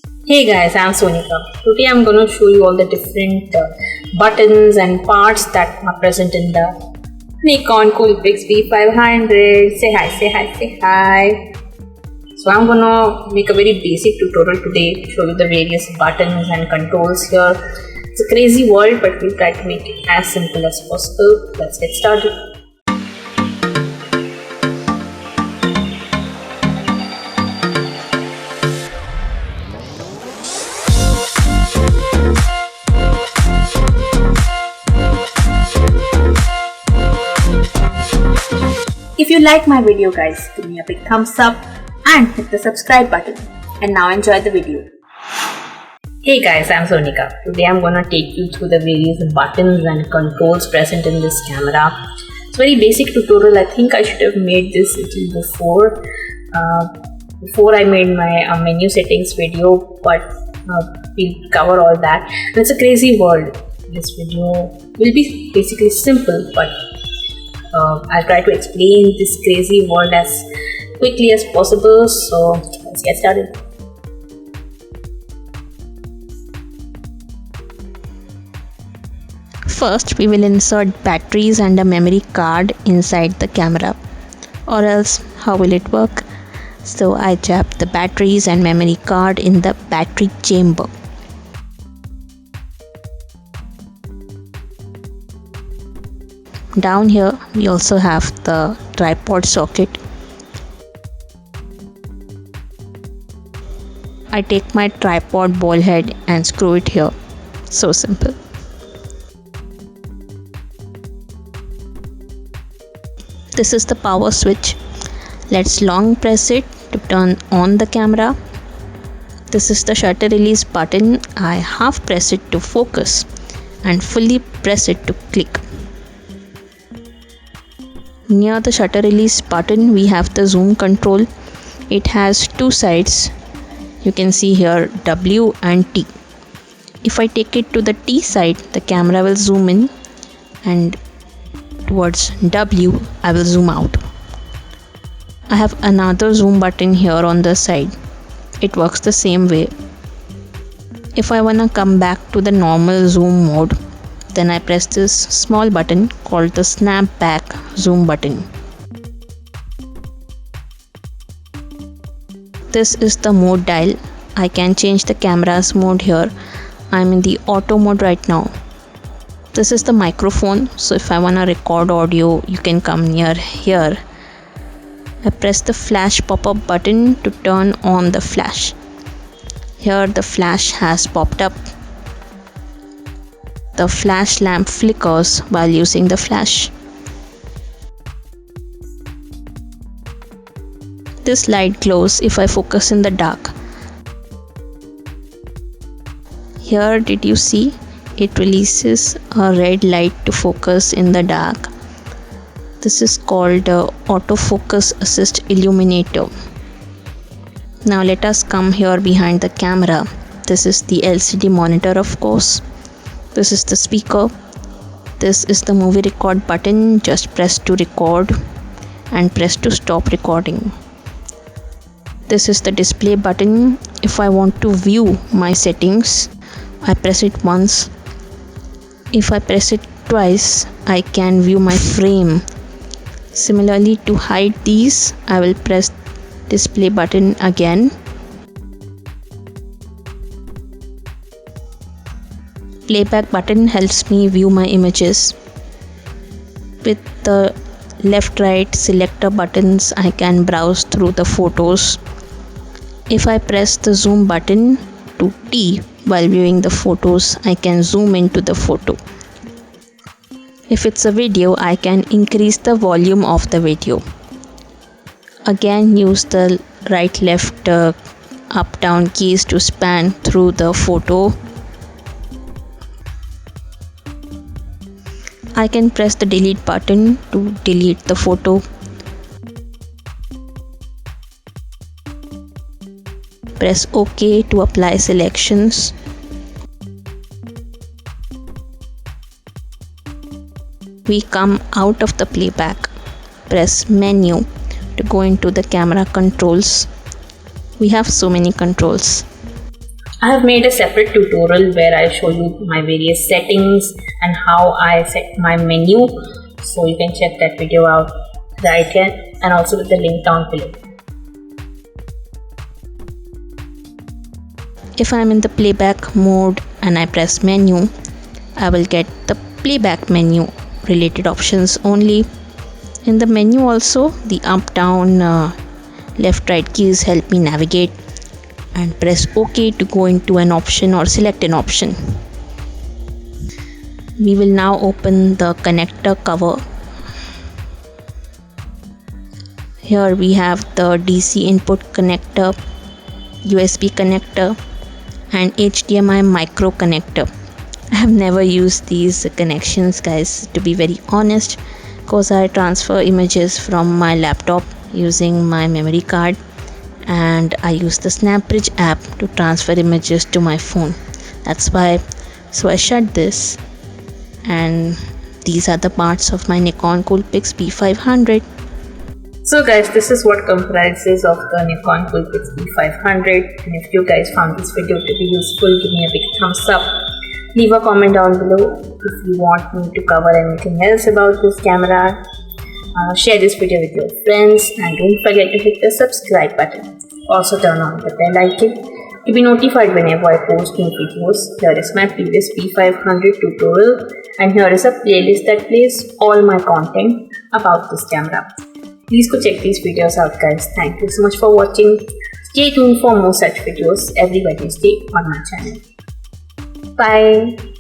Hey guys, I'm Sonika. Today I'm going to show you all the different buttons and parts that are present in the Nikon Coolpix B500. Say hi, say hi, say hi. So I'm going to make a very basic tutorial today to show you the various buttons and controls here. It's a crazy world, but we'll try to make it as simple as possible. Let's get started. If you like my video guys, give me a big thumbs up and hit the subscribe button. And now enjoy the video. Hey guys, I'm Sonika. Today I'm gonna take you through the various buttons and controls present in this camera. It's a very basic tutorial. I think I should have made this a little before I made my menu settings video, but we'll cover all that. And it's a crazy world. This video will be basically simple, but I'll try to explain this crazy world as quickly as possible. So let's get started. First, we will insert batteries and a memory card inside the camera. Or else, how will it work? So I jab the batteries and memory card in the battery chamber. Down here we also have the tripod socket. I take my tripod ball head and screw it here. So simple. This is the power switch. Let's long press it to turn on the camera. This is the shutter release button. I half press it to focus and fully press it to click. Near the shutter release button we have the zoom control. It has two sides. You can see here W and T. If I take it to the T side, the camera will zoom in, and towards W I will zoom out. I have another zoom button here on the side. It works the same way. If I wanna come back to the normal zoom mode, then I press this small button called the snap back zoom button. This is the mode dial. I can change the camera's mode here. I'm in the auto mode right now. This is the microphone, so if I want to record audio, you can come near here. I press the flash pop-up button to turn on the flash. Here the flash has popped up. The flash lamp flickers while using the flash. This light glows if I focus in the dark. Here, did you see? It releases a red light to focus in the dark. This is called autofocus assist illuminator. Now let us come here behind the camera. This is the LCD monitor, of course. This is the speaker. This is the movie record button. Just press to record and press to stop recording. This is the display button. If I want to view my settings, I press it once. If I press it twice, I can view my frame. Similarly, to hide these, I will press display button again. Playback button helps me view my images. With the left right selector buttons, I can browse through the photos. If I press the zoom button to T while viewing the photos, I can zoom into the photo. If it's a video, I can increase the volume of the video. Again, use the right left up down keys to span through the photo. I can press the delete button to delete the photo. Press OK to apply selections. We come out of the playback. Press menu to go into the camera controls. We have so many controls. I have made a separate tutorial where I show you my various settings and how I set my menu, so you can check that video out right here and also with the link down below. If I'm in the playback mode and I press menu, I will get the playback menu related options only. In the menu also, the up, down, left, right keys help me navigate, and press OK to go into an option or select an option. We will now open the connector cover. Here we have the DC input connector, USB connector, and HDMI micro connector. I have never used these connections, guys, to be very honest, because I transfer images from my laptop using my memory card, and I use the SnapBridge app to transfer images to my phone. That's why. So I shut this, and these are the parts of my Nikon Coolpix B500. So guys, this is what comprises of the Nikon Coolpix B500, and if you guys found this video to be useful, give me a big thumbs up. Leave a comment down below if you want me to cover anything else about this camera. Share this video with your friends, and don't forget to hit the subscribe button. Also turn on the bell icon to be notified whenever I post new videos. Here is my previous B500 tutorial, and here is a playlist that plays all my content about this camera. Please go check these videos out, guys. Thank you so much for watching. Stay tuned for more such videos every Wednesday on my channel. Bye.